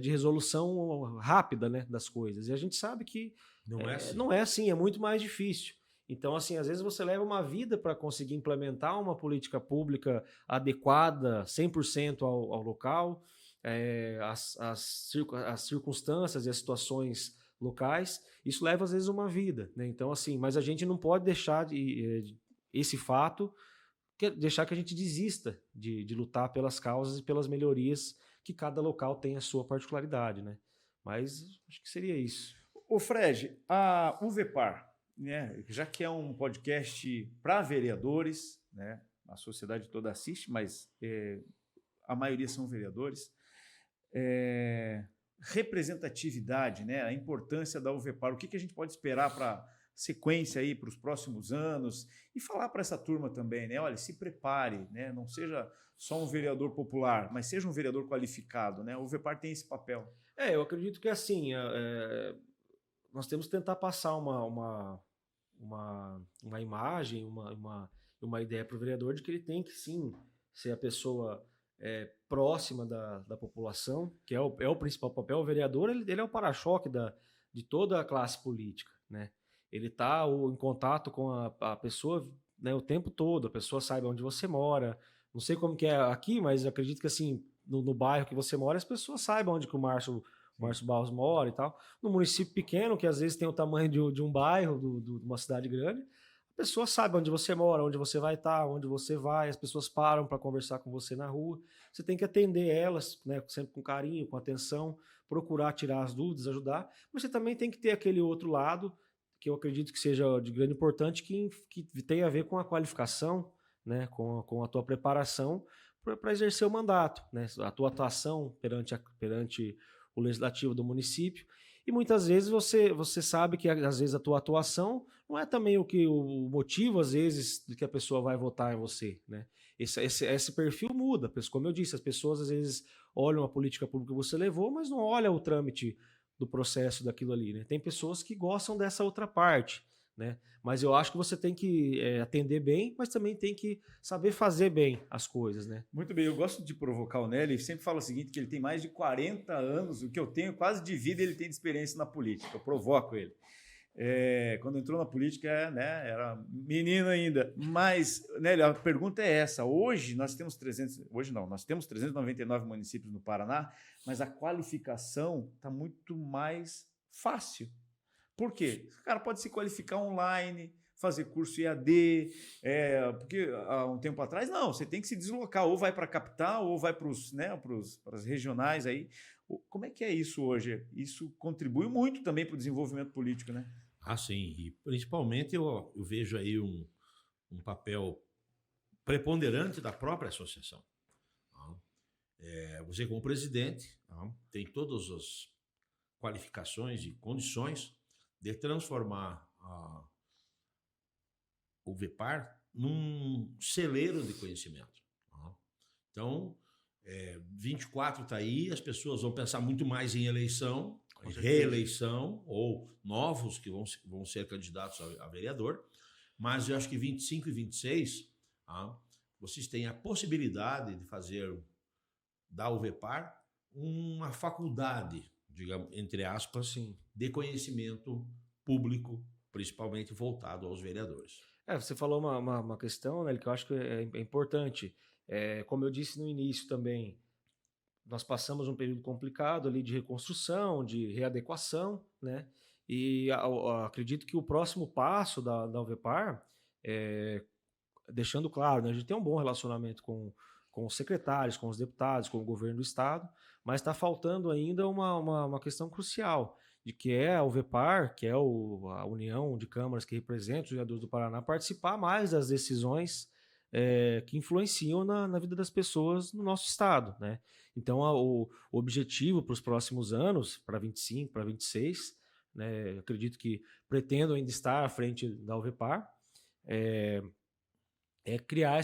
de resolução rápida, né, das coisas. E a gente sabe que não é assim, é muito mais difícil. Então, assim, às vezes você leva uma vida para conseguir implementar uma política pública adequada 100% ao local, as circunstâncias e as situações locais, isso leva às vezes uma vida, né? Então, assim, mas a gente não pode deixar esse fato, deixar que a gente desista de lutar pelas causas e pelas melhorias que cada local tem a sua particularidade, né? Mas acho que seria isso. Ô Fred, a UVEPAR, né, já que é um podcast para vereadores, né, a sociedade toda assiste, mas a maioria são vereadores, representatividade, né, a importância da UVEPAR, o que a gente pode esperar para sequência aí para os próximos anos e falar para essa turma também, né, olha, se prepare, né, não seja só um vereador popular, mas seja um vereador qualificado, né, a UVEPAR tem esse papel. Eu acredito que assim, nós temos que tentar passar uma imagem, uma ideia para o vereador de que ele tem que sim ser a pessoa próxima da população, que é o principal papel. O vereador ele é o para-choque de toda a classe política, né? Ele está em contato com a pessoa, né, o tempo todo, a pessoa sabe onde você mora. Não sei como que é aqui, mas acredito que assim, no bairro que você mora, as pessoas saibam onde que o Márcio Barros mora e tal. No município pequeno, que às vezes tem o tamanho de um bairro, de uma cidade grande, a pessoa sabe onde você mora, onde você vai estar, onde você vai, as pessoas param para conversar com você na rua. Você tem que atender elas, né, sempre com carinho, com atenção, procurar tirar as dúvidas, ajudar. Mas você também tem que ter aquele outro lado, que eu acredito que seja de grande importância, que tem a ver com a qualificação, né, com a tua preparação para exercer o mandato, né, a tua atuação perante o legislativo do município. E muitas vezes você sabe que às vezes a tua atuação não é também o motivo, às vezes, de que a pessoa vai votar em você, né? Esse perfil muda. Como eu disse, as pessoas às vezes olham a política pública que você levou, mas não olham o trâmite do processo daquilo ali, né? Tem pessoas que gostam dessa outra parte, né? Mas eu acho que você tem que atender bem, mas também tem que saber fazer bem as coisas, né? Muito bem, eu gosto de provocar o Nelly, sempre fala o seguinte, que ele tem mais de 40 anos, o que eu tenho quase de vida ele tem de experiência na política, eu provoco ele. Quando entrou na política, né, era menino ainda, mas, Nelly, a pergunta é essa, hoje nós temos 399 municípios no Paraná, mas a qualificação está muito mais fácil. Por quê? O cara pode se qualificar online, fazer curso EAD, porque há um tempo atrás, não, você tem que se deslocar, ou vai para a capital, ou vai para as regionais aí. Como é que é isso hoje? Isso contribui muito também para o desenvolvimento político, né? Ah, sim, e principalmente eu vejo aí um papel preponderante da própria associação. Você como presidente tem todas as qualificações e condições de transformar o VEPAR num celeiro de conhecimento. Então, 24 está aí, as pessoas vão pensar muito mais em eleição, em reeleição, ou novos que vão ser candidatos a vereador, mas eu acho que 25 e 26, vocês têm a possibilidade de fazer da UVEPAR uma faculdade, digamos, entre aspas, Sim. de conhecimento público, principalmente voltado aos vereadores. Você falou uma questão, né, que eu acho que é importante. Como eu disse no início também, nós passamos um período complicado ali de reconstrução, de readequação, né? E acredito que o próximo passo da UVEPAR, deixando claro, né, a gente tem um bom relacionamento com os secretários, com os deputados, com o governo do estado, mas está faltando ainda uma questão crucial, de que é a UVEPAR, que é a União de Câmaras que representa os vereadores do Paraná, participar mais das decisões que influenciam na vida das pessoas no nosso estado, né? Então, o objetivo para os próximos anos, para 25, para 26, né, acredito que pretendo ainda estar à frente da UVEPAR, criar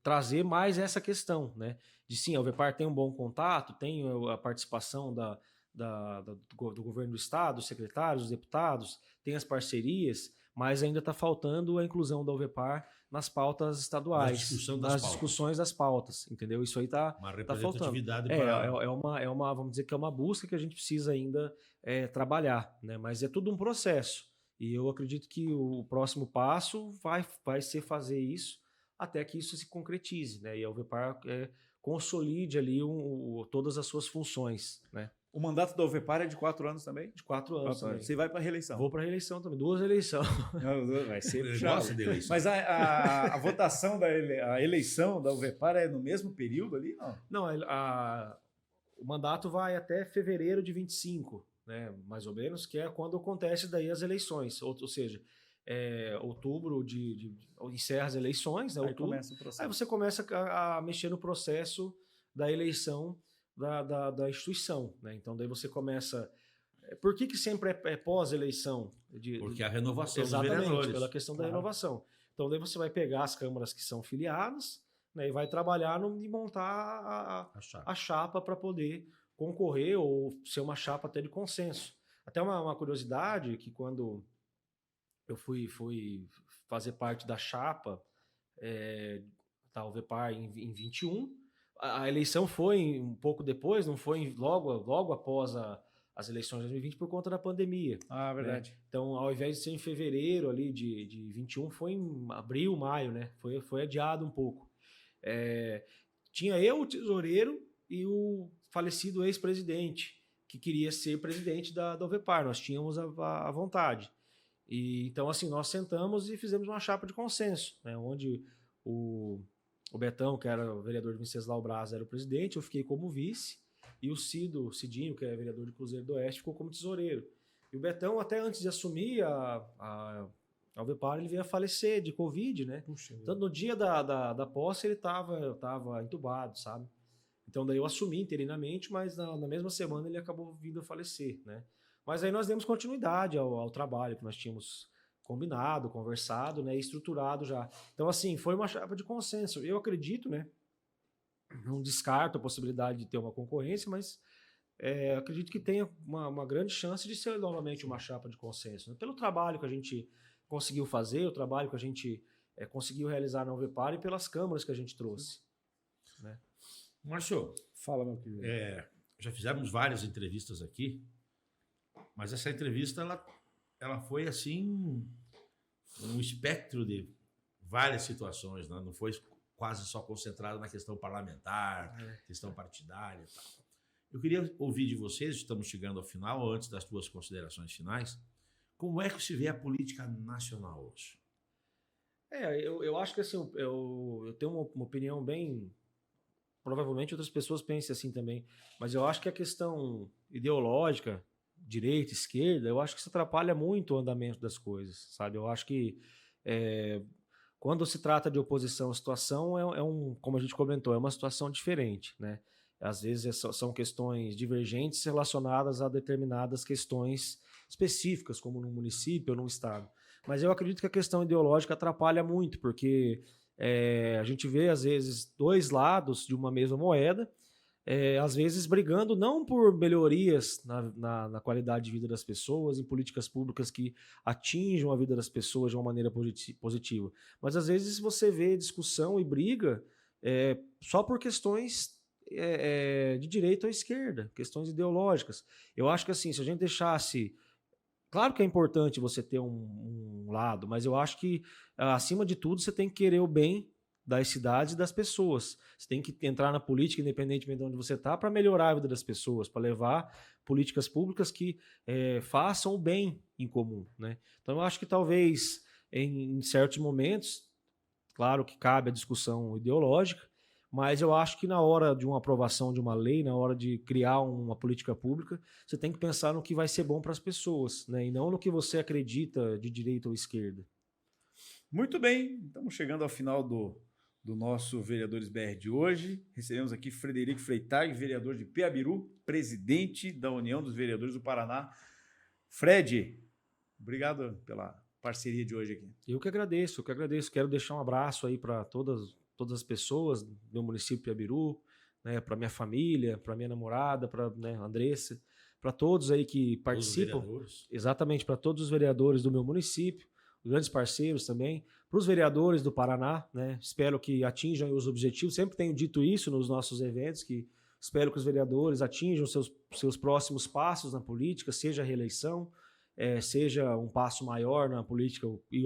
trazer mais essa questão, né? De sim, a UVEPAR tem um bom contato, tem a participação do governo do estado, dos secretários, dos deputados, tem as parcerias, mas ainda está faltando a inclusão da UVEPAR nas pautas estaduais, nas discussões das pautas, entendeu? Isso aí está faltando. Vamos dizer que é uma busca que a gente precisa ainda trabalhar, né? Mas é tudo um processo. E eu acredito que o próximo passo vai ser fazer isso até que isso se concretize, né? E a UVEPAR consolide ali todas as suas funções, né? O mandato da UVEPAR é de 4 anos também? De 4 anos também. Você vai para a reeleição? Vou para a reeleição também, 2 eleições. Vai ser puxado. De eleição. Mas a votação a eleição da UVEPAR é no mesmo período ali? Não, o mandato vai até fevereiro de 25, né, mais ou menos, que é quando acontece daí as eleições, ou seja, outubro encerra as eleições, né, aí começa o processo. Aí você começa a mexer no processo da eleição da instituição, né? Então daí você começa. Por que sempre é pós-eleição? Porque a renovação dos vereadores. Exatamente, pela questão da Claro. renovação. Então daí você vai pegar as câmaras que são filiadas, né, e vai trabalhar e montar a chapa para poder concorrer ou ser uma chapa até de consenso. Até uma curiosidade que quando eu fui fazer parte da chapa da UVEPAR em 21, a eleição foi um pouco depois, não foi logo após as eleições de 2020 por conta da pandemia. Verdade. Né? Então, ao invés de ser em fevereiro ali de 21, foi em abril, maio, né? Foi adiado um pouco. Tinha eu, o tesoureiro, e o falecido ex-presidente, que queria ser presidente da UVEPAR. Nós tínhamos a vontade. E, então, assim, nós sentamos e fizemos uma chapa de consenso, né? Onde o Betão, que era o vereador de Venceslau Braz, era o presidente, eu fiquei como vice, e o Cidinho, que é vereador de Cruzeiro do Oeste, ficou como tesoureiro. E o Betão, até antes de assumir a UVEPAR, ele veio a falecer de Covid, né? Puxa, então, no dia da posse, ele estava entubado, sabe? Então, daí eu assumi interinamente, mas na mesma semana ele acabou vindo a falecer, né? Mas aí nós demos continuidade ao trabalho que nós tínhamos combinado, conversado, né, estruturado já. Então, assim, foi uma chapa de consenso. Eu acredito, né, não descarto a possibilidade de ter uma concorrência, mas acredito que tenha uma grande chance de ser novamente uma chapa de consenso, né, pelo trabalho que a gente conseguiu fazer, o trabalho que a gente conseguiu realizar na UVEPAR e pelas câmaras que a gente trouxe. Né? Márcio, fala, meu querido. Já fizemos várias entrevistas aqui, mas essa entrevista ela foi assim um espectro de várias situações, né? Não foi quase só concentrada na questão parlamentar, questão partidária e tal. Eu queria ouvir de vocês, estamos chegando ao final, antes das tuas considerações finais, como é que se vê a política nacional hoje? Eu acho que assim, eu tenho uma opinião bem... Provavelmente outras pessoas pensem assim também, mas eu acho que a questão ideológica, direita, esquerda, eu acho que isso atrapalha muito o andamento das coisas, sabe? Eu acho que quando se trata de oposição à situação, como a gente comentou, é uma situação diferente, né? Às vezes são questões divergentes relacionadas a determinadas questões específicas, como num município ou num estado. Mas eu acredito que a questão ideológica atrapalha muito, porque a gente vê, às vezes, dois lados de uma mesma moeda, às vezes brigando não por melhorias na qualidade de vida das pessoas, em políticas públicas que atinjam a vida das pessoas de uma maneira positiva, mas às vezes você vê discussão e briga só por questões de direita ou esquerda, questões ideológicas. Eu acho que assim, se a gente deixasse... Claro que é importante você ter um lado, mas eu acho que, acima de tudo, você tem que querer o bem das cidades e das pessoas. Você tem que entrar na política, independentemente de onde você está, para melhorar a vida das pessoas, para levar políticas públicas que façam o bem em comum, né? Então, eu acho que talvez, em certos momentos, claro que cabe a discussão ideológica, mas eu acho que na hora de uma aprovação de uma lei, na hora de criar uma política pública, você tem que pensar no que vai ser bom para as pessoas, né? E não no que você acredita de direita ou esquerda. Muito bem, estamos chegando ao final do nosso Vereadores BR de hoje. Recebemos aqui Frederico Freitag, vereador de Piabiru, presidente da União dos Vereadores do Paraná. Fred, obrigado pela parceria de hoje aqui. Eu que agradeço. Quero deixar um abraço aí para todas as pessoas do meu município de Piabiru, né, para minha família, para minha namorada, para Andressa, para todos aí que participam. Exatamente, para todos os vereadores do meu município, grandes parceiros também, para os vereadores do Paraná, né? Espero que atinjam os objetivos. Sempre tenho dito isso nos nossos eventos, que espero que os vereadores atinjam seus próximos passos na política, seja a reeleição, seja um passo maior na política, ir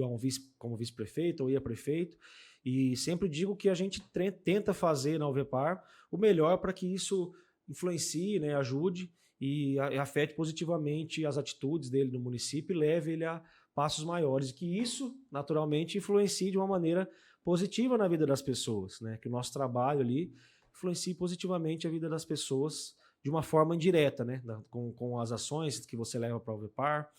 como vice-prefeito ou ir a prefeito. E sempre digo que a gente tenta fazer na UVEPAR o melhor para que isso influencie, né, ajude e afete positivamente as atitudes dele no município e leve ele a passos maiores. E que isso, naturalmente, influencie de uma maneira positiva na vida das pessoas, né? Que o nosso trabalho ali influencie positivamente a vida das pessoas de uma forma indireta, né? Com as ações que você leva para a UVEPAR,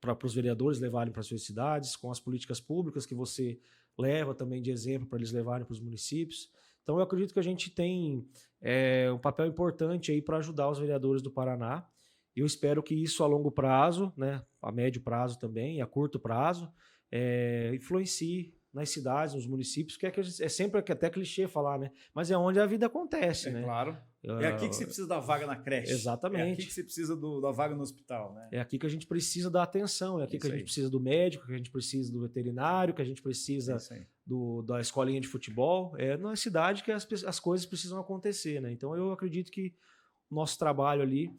para os vereadores levarem para suas cidades, com as políticas públicas que você leva também de exemplo para eles levarem para os municípios. Então eu acredito que a gente tem um papel importante aí para ajudar os vereadores do Paraná. Eu espero que isso a longo prazo, né, a médio prazo também, e a curto prazo, influencie nas cidades, nos municípios, que é sempre até clichê falar, né? Mas é onde a vida acontece, né? Claro. É aqui que você precisa da vaga na creche. Exatamente. É aqui que você precisa da vaga no hospital, né? É aqui que a gente precisa da atenção, é aqui que a gente precisa do médico, que a gente precisa do veterinário, que a gente precisa da escolinha de futebol. É na cidade que as coisas precisam acontecer, né? Então eu acredito que o nosso trabalho ali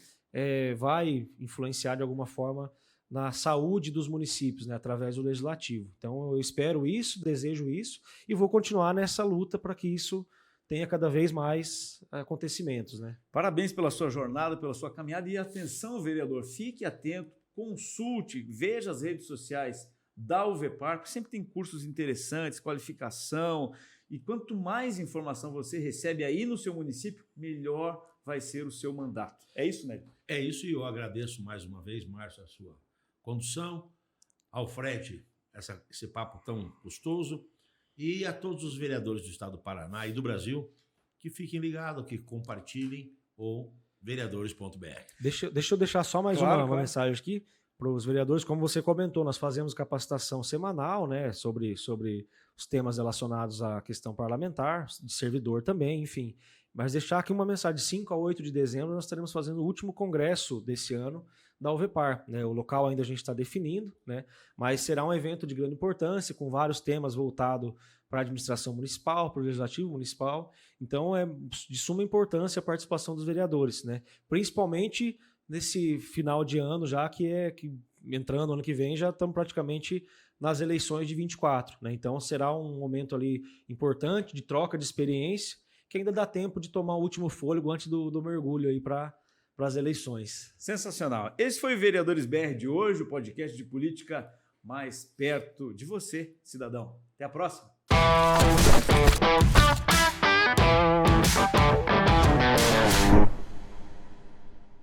vai influenciar de alguma forma na saúde dos municípios, né, através do legislativo. Então eu espero isso, desejo isso e vou continuar nessa luta para que isso tenha cada vez mais acontecimentos, né? Parabéns pela sua jornada, pela sua caminhada e atenção, vereador, fique atento, consulte, veja as redes sociais da UVEPAR, porque sempre tem cursos interessantes, qualificação, e quanto mais informação você recebe aí no seu município, melhor vai ser o seu mandato. É isso, né? É isso, e eu agradeço mais uma vez, Márcio, a sua condução, ao Fred, esse papo tão gostoso, e a todos os vereadores do estado do Paraná e do Brasil, que fiquem ligados, que compartilhem o vereadores.br. Deixa eu deixar só mais uma mensagem aqui para os vereadores. Como você comentou, nós fazemos capacitação semanal, né, sobre os temas relacionados à questão parlamentar, de servidor também, enfim. Mas deixar aqui uma mensagem, de 5 a 8 de dezembro nós estaremos fazendo o último congresso desse ano da UVEPAR, né? O local ainda a gente está definindo, né? Mas será um evento de grande importância, com vários temas voltados para a administração municipal, para o legislativo municipal. Então é de suma importância a participação dos vereadores, né? Principalmente nesse final de ano já, que entrando ano que vem, já estamos praticamente nas eleições de 24, né? Então será um momento ali importante de troca de experiência, que ainda dá tempo de tomar o último fôlego antes do mergulho aí para as eleições. Sensacional. Esse foi o Vereadores BR de hoje, o podcast de política mais perto de você, cidadão. Até a próxima.